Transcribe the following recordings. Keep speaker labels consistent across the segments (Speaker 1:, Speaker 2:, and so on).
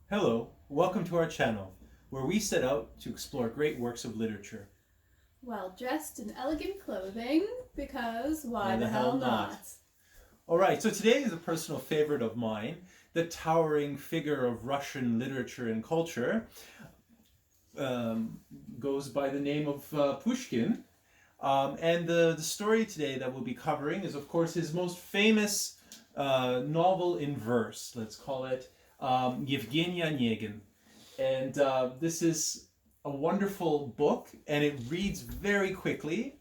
Speaker 1: Hello, welcome to our channel, where we set out to explore great works of literature.
Speaker 2: Well dressed in elegant clothing, because why
Speaker 1: Why
Speaker 2: the
Speaker 1: the
Speaker 2: hell
Speaker 1: hell
Speaker 2: not?
Speaker 1: not? Alright, so today is a personal favorite of mine, the towering figure of Russian literature and culture, um, goes by the name of Pushkin. And the story today that we'll be covering is, of course, his most famous novel in verse, let's call it Yevgeny Onegin. And this is a wonderful book, and it reads very quickly,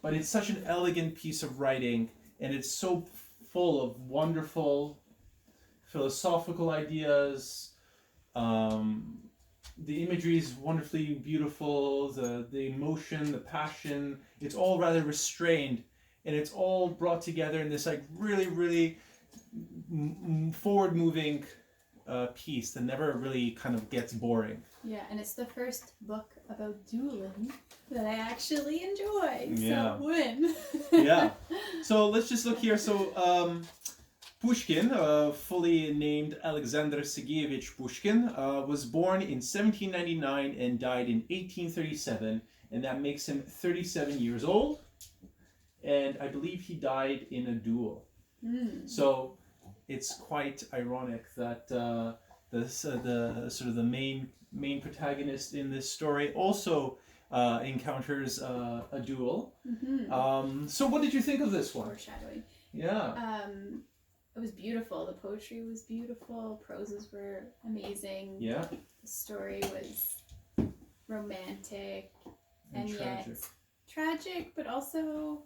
Speaker 1: but it's such an elegant piece of writing, and it's so full of wonderful philosophical ideas. Um, the imagery is wonderfully beautiful, the emotion, the passion, it's all rather restrained, and it's all brought together in this like really forward moving piece that never really kind of gets boring.
Speaker 2: Yeah, and it's the first book about dueling that I actually enjoy.
Speaker 1: Yeah.
Speaker 2: So win.
Speaker 1: Yeah. So let's just look here. So Pushkin, fully named Alexander Sergeyevich Pushkin, was born in 1799 and died in 1837, and that makes him 37 years old. And I believe he died in a duel. So it's quite ironic that the sort of the main protagonist in this story also encounters a duel. So what did you think of this one?
Speaker 2: Foreshadowing.
Speaker 1: Yeah.
Speaker 2: It was beautiful. The poetry was beautiful. Proses were amazing.
Speaker 1: Yeah.
Speaker 2: The story was romantic and
Speaker 1: tragic.
Speaker 2: yet tragic, but also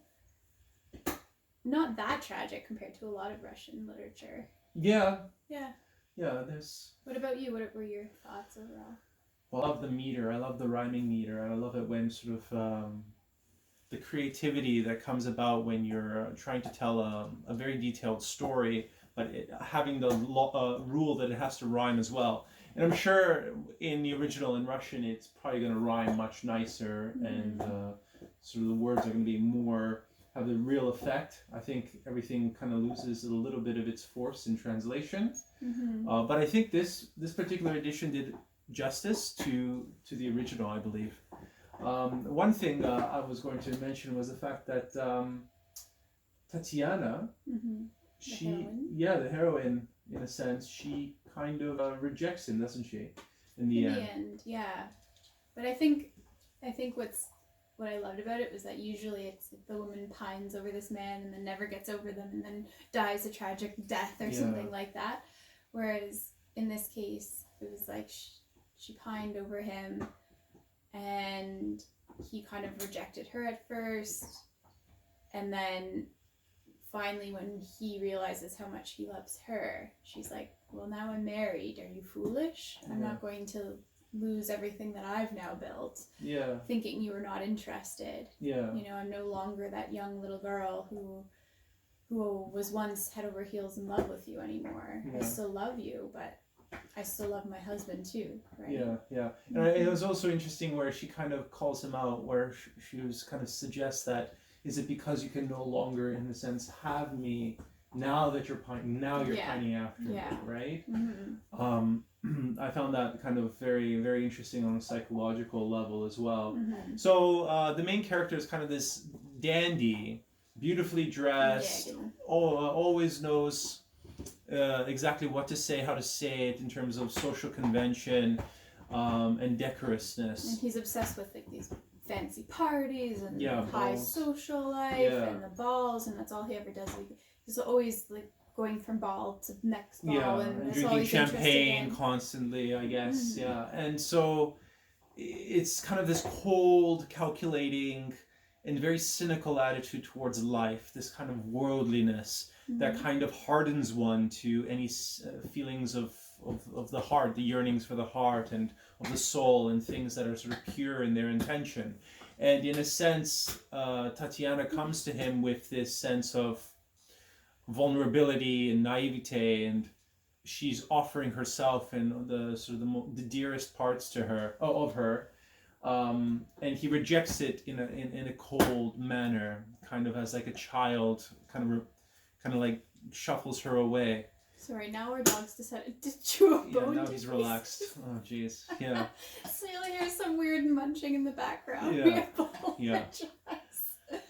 Speaker 2: not that tragic compared to a lot of Russian literature.
Speaker 1: Yeah.
Speaker 2: Yeah.
Speaker 1: Yeah. There's.
Speaker 2: What about you? What were your thoughts overall?
Speaker 1: Well, I love the meter. I love the rhyming meter. I love it when sort of the creativity that comes about when you're trying to tell a very detailed story, but having the rule that it has to rhyme as well. And I'm sure in the original in Russian, it's probably going to rhyme much nicer, and sort of the words are going to be more, have the real effect. I think everything kind of loses a little bit of its force in translation. But I think this particular edition did justice to the original, I believe. One thing I was going to mention was the fact that Tatiana, the heroine, in a sense, she kind of rejects him, doesn't she? In the end,
Speaker 2: yeah. But I think what I loved about it was that usually it's like the woman pines over this man and then never gets over them and then dies a tragic death or something like that. Whereas in this case, it was like she pined over him, and he kind of rejected her at first, and then finally when he realizes how much he loves her, she's like, well, now I'm married, are you foolish? I'm not going to lose everything that I've now built, thinking you were not interested. I'm no longer that young little girl who was once head over heels in love with you anymore. I still love you, but I still love my husband too, right?
Speaker 1: Yeah. And it was also interesting where she kind of calls him out, where she was kind of suggests that, is it because you can no longer, in a sense, have me now that you're pining after me, right? I found that kind of very, very interesting on a psychological level as well. So the main character is kind of this dandy, beautifully dressed, always knows exactly what to say, how to say it in terms of social convention and decorousness.
Speaker 2: And he's obsessed with like these fancy parties and high
Speaker 1: balls.
Speaker 2: Social life and the balls, and that's all he ever does. He's always like going from ball to next ball and
Speaker 1: drinking champagne constantly, I guess. And so it's kind of this cold, calculating, and very cynical attitude towards life, this kind of worldliness that kind of hardens one to any feelings of the heart, the yearnings for the heart and of the soul, and things that are sort of pure in their intention. And in a sense, Tatiana comes to him with this sense of vulnerability and naivete, and she's offering herself and the sort of the dearest parts to her of her. And he rejects it in a cold manner, kind of as like a child, kind of like shuffles her away.
Speaker 2: Sorry, now our dog's decided to chew a
Speaker 1: Yeah,
Speaker 2: bone.
Speaker 1: now he's relaxed. Oh, jeez. Yeah.
Speaker 2: So you'll hear some weird munching in the background.
Speaker 1: Yeah.
Speaker 2: We apologize.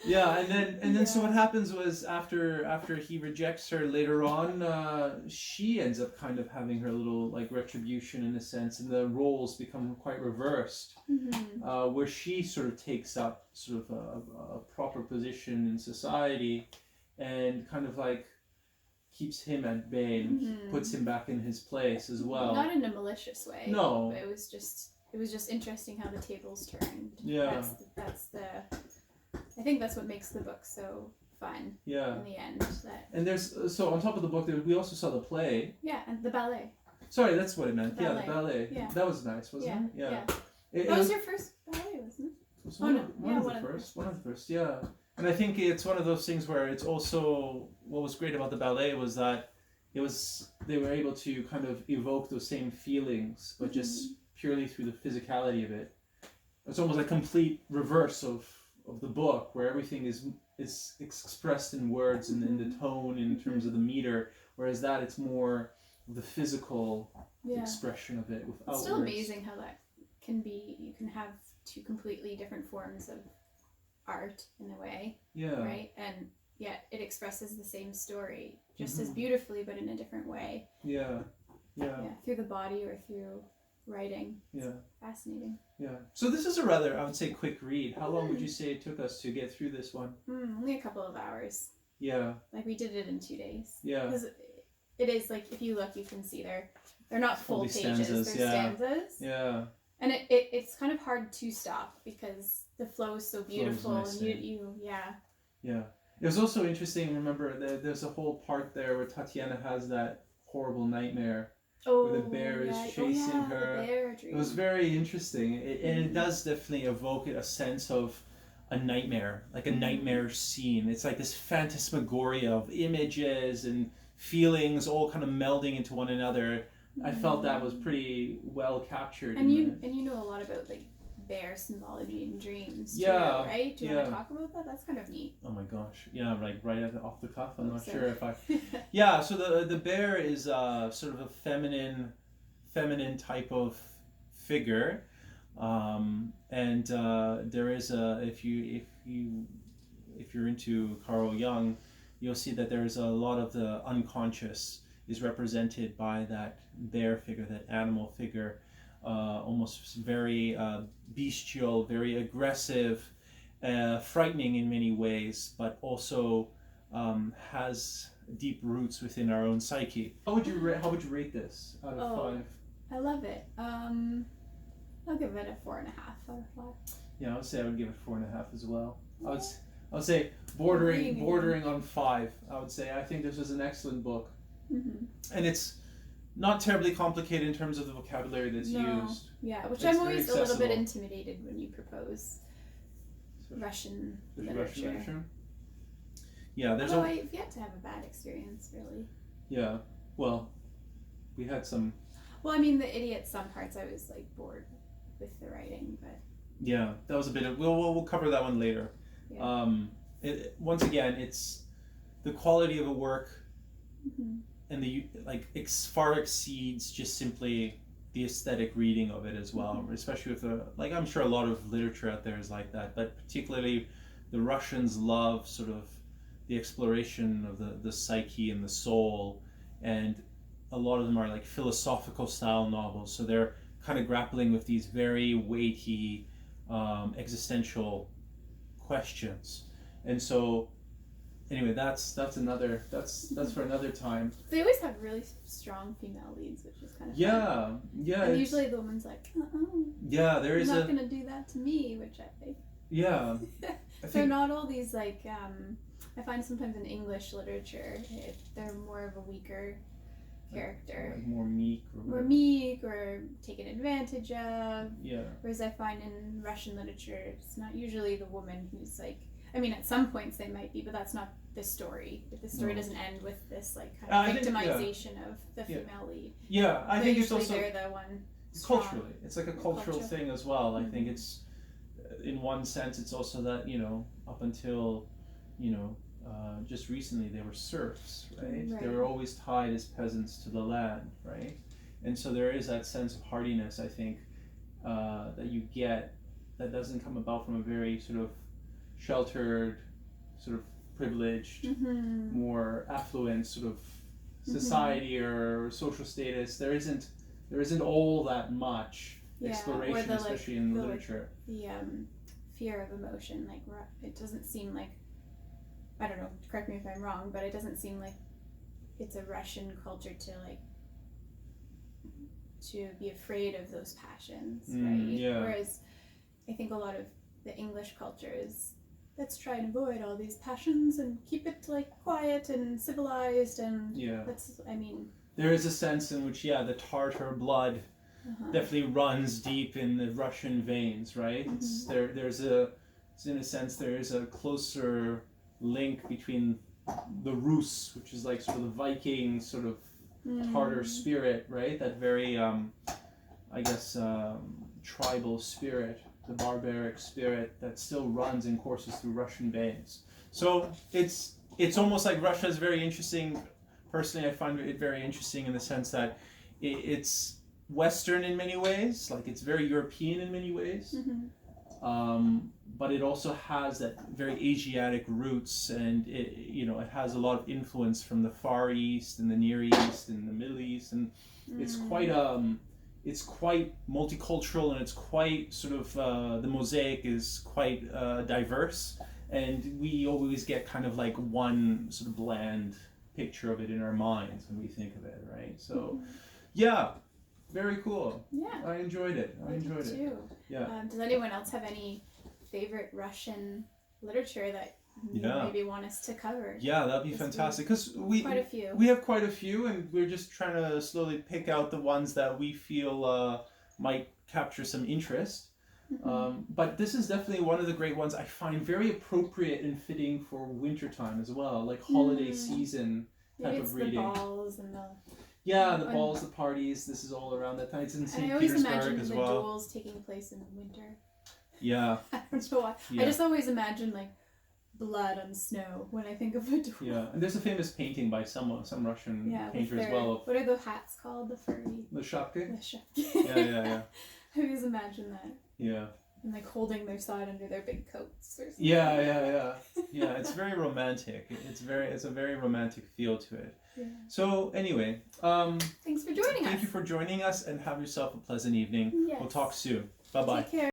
Speaker 1: Yeah, and then so
Speaker 2: Yeah.
Speaker 1: what happens was after he rejects her later on, she ends up kind of having her little like retribution in a sense, and the roles become quite reversed, where she sort of takes up sort of a proper position in society, and kind of like keeps him at bay and puts him back in his place as well.
Speaker 2: Not in a malicious way.
Speaker 1: No.
Speaker 2: But it was just interesting how the tables turned.
Speaker 1: Yeah.
Speaker 2: That's the. I think that's what makes the book so fun.
Speaker 1: Yeah.
Speaker 2: In the end, that.
Speaker 1: And there's so on top of the book, we also saw the play.
Speaker 2: Yeah, and the ballet.
Speaker 1: Sorry, that's what I meant.
Speaker 2: The
Speaker 1: Yeah, the ballet.
Speaker 2: Yeah.
Speaker 1: That was nice, wasn't it? Yeah.
Speaker 2: That was your first ballet, wasn't it?
Speaker 1: It was
Speaker 2: One
Speaker 1: of the first, yeah. And I think it's one of those things where it's also, what was great about the ballet was that they were able to kind of evoke those same feelings, but just purely through the physicality of it. It's almost like complete reverse of the book, where everything is expressed in words and in the tone in terms of the meter, whereas that it's more the physical expression of it without
Speaker 2: It's still
Speaker 1: words.
Speaker 2: amazing how that can be. You can have two completely different forms of art in a way, right? And yet it expresses the same story just as beautifully, but in a different way. Yeah, through the body or through writing. It's fascinating.
Speaker 1: Yeah. So this is a rather, I would say, quick read. How long would you say it took us to get through this one?
Speaker 2: Only a couple of hours.
Speaker 1: Yeah.
Speaker 2: Like we did it in 2 days.
Speaker 1: Yeah.
Speaker 2: Because it is like, if you look, you can see they're not full
Speaker 1: Only
Speaker 2: pages.
Speaker 1: stanzas,
Speaker 2: They're stanzas.
Speaker 1: Yeah.
Speaker 2: And it's kind of hard to stop because the flow is so beautiful,
Speaker 1: nice,
Speaker 2: and you
Speaker 1: Yeah. It was also interesting. Remember, there's a whole part there where Tatiana has that horrible nightmare where the bear is chasing her.
Speaker 2: The bear dream.
Speaker 1: It was very interesting, and it does definitely evoke a sense of a nightmare, like a nightmare scene. It's like this phantasmagoria of images and feelings all kind of melding into one another. I felt that was pretty well captured.
Speaker 2: And you know a lot about like bear symbology and dreams too, right? Do you want to talk about that? That's kind of neat.
Speaker 1: Oh my gosh, yeah, like right off the cuff. I'm not
Speaker 2: So.
Speaker 1: sure if I. Yeah, so the bear is sort of a feminine type of figure, and there is if you're into Carl Jung, you'll see that there's a lot of the unconscious is represented by that bear figure, that animal figure, almost very bestial, very aggressive, frightening in many ways, but also has deep roots within our own psyche. How would you rate this out of 5?
Speaker 2: I love it. I'll give it a 4.5 out of 5.
Speaker 1: Yeah, I would say I would give it 4.5 as well. I would say bordering on 5. I would say I think this was an excellent book. And it's not terribly complicated in terms of the vocabulary that's used.
Speaker 2: Yeah, which
Speaker 1: It's
Speaker 2: I'm
Speaker 1: very
Speaker 2: always a little bit
Speaker 1: accessible.
Speaker 2: intimidated when you propose Russian
Speaker 1: Russian
Speaker 2: literature.
Speaker 1: Yeah, there's
Speaker 2: Although I've yet to have a bad experience, really.
Speaker 1: Yeah, well, we had some.
Speaker 2: Well, I mean, the idiot. Some parts I was like bored with the writing, but.
Speaker 1: Yeah, that was a bit of. We'll cover that one later.
Speaker 2: Yeah.
Speaker 1: Once again, it's the quality of a work. And the far exceeds just simply the aesthetic reading of it as well, especially with I'm sure a lot of literature out there is like that, but particularly the Russians love sort of the exploration of the psyche and the soul, and a lot of them are like philosophical style novels, so they're kind of grappling with these very weighty existential questions, and so anyway, that's for another time.
Speaker 2: They always have really strong female leads, which is kind of
Speaker 1: fun.
Speaker 2: And usually the woman's like,
Speaker 1: yeah, there is
Speaker 2: you're not gonna do that to me, which I think.
Speaker 1: Yeah.
Speaker 2: So not all these like I find sometimes in English literature they're more of a weaker character,
Speaker 1: like more meek
Speaker 2: or taken advantage of.
Speaker 1: Yeah.
Speaker 2: Whereas I find in Russian literature it's not usually the woman who's like. I mean, at some points they might be, but that's not the story. The story doesn't end with this like kind of victimization of the female lead.
Speaker 1: Yeah, I think it's also
Speaker 2: they're the one.
Speaker 1: Culturally, it's like a cultural thing as well. I think it's, in one sense, it's also that up until, just recently they were serfs, right?
Speaker 2: Right.
Speaker 1: They were always tied as peasants to the land, right? And so there is that sense of hardiness, I think, that you get that doesn't come about from a very sort of sheltered, sort of privileged, more affluent sort of society or social status. There isn't all that much exploration, especially in literature.
Speaker 2: The fear of emotion, like it doesn't seem like, I don't know, correct me if I'm wrong, but it doesn't seem like it's a Russian culture to be afraid of those passions, right?
Speaker 1: Yeah.
Speaker 2: Whereas I think a lot of the English culture is, let's try and avoid all these passions and keep it like quiet and civilized, and
Speaker 1: there is a sense in which the Tartar blood definitely runs deep in the Russian veins, right? In a sense there is a closer link between the Rus, which is like sort of the Viking sort of Tartar spirit, right? That very tribal spirit, the barbaric spirit that still runs and courses through Russian veins. So it's almost like Russia is very interesting. Personally, I find it very interesting in the sense that it's Western in many ways, like it's very European in many ways, but it also has that very Asiatic roots, and it has a lot of influence from the Far East and the Near East and the Middle East, and it's quite multicultural, and it's quite sort of the mosaic is quite diverse, and we always get kind of like one sort of bland picture of it in our minds when we think of it, right? So very cool. I enjoyed it. I enjoyed it too.
Speaker 2: Does anyone else have any favorite Russian literature that you maybe want us to cover?
Speaker 1: That'd be fantastic, because we have quite a few, and we're just trying to slowly pick out the ones that we feel might capture some interest. But this is definitely one of the great ones I find very appropriate and fitting for wintertime as well, like holiday season type of reading.
Speaker 2: The balls and the
Speaker 1: balls, the parties. This is all around that time. It's in St.
Speaker 2: I always
Speaker 1: Petersburg
Speaker 2: imagine
Speaker 1: as
Speaker 2: the
Speaker 1: well.
Speaker 2: duels taking place in winter.
Speaker 1: Yeah.
Speaker 2: I don't know why. I just always imagine like blood on snow when I think of a duel.
Speaker 1: Yeah, and there's a famous painting by some Russian painter as well.
Speaker 2: What are the hats called? The furry.
Speaker 1: The shapka?
Speaker 2: The shapka.
Speaker 1: Yeah.
Speaker 2: I always imagine that.
Speaker 1: Yeah.
Speaker 2: And like holding their side under their big coats or something.
Speaker 1: Yeah, it's very romantic. It's a very romantic feel to it.
Speaker 2: Yeah.
Speaker 1: So anyway,
Speaker 2: thanks for joining us.
Speaker 1: Thank you for joining us, and have yourself a pleasant evening.
Speaker 2: Yes.
Speaker 1: We'll talk soon. Bye-bye.
Speaker 2: Take care.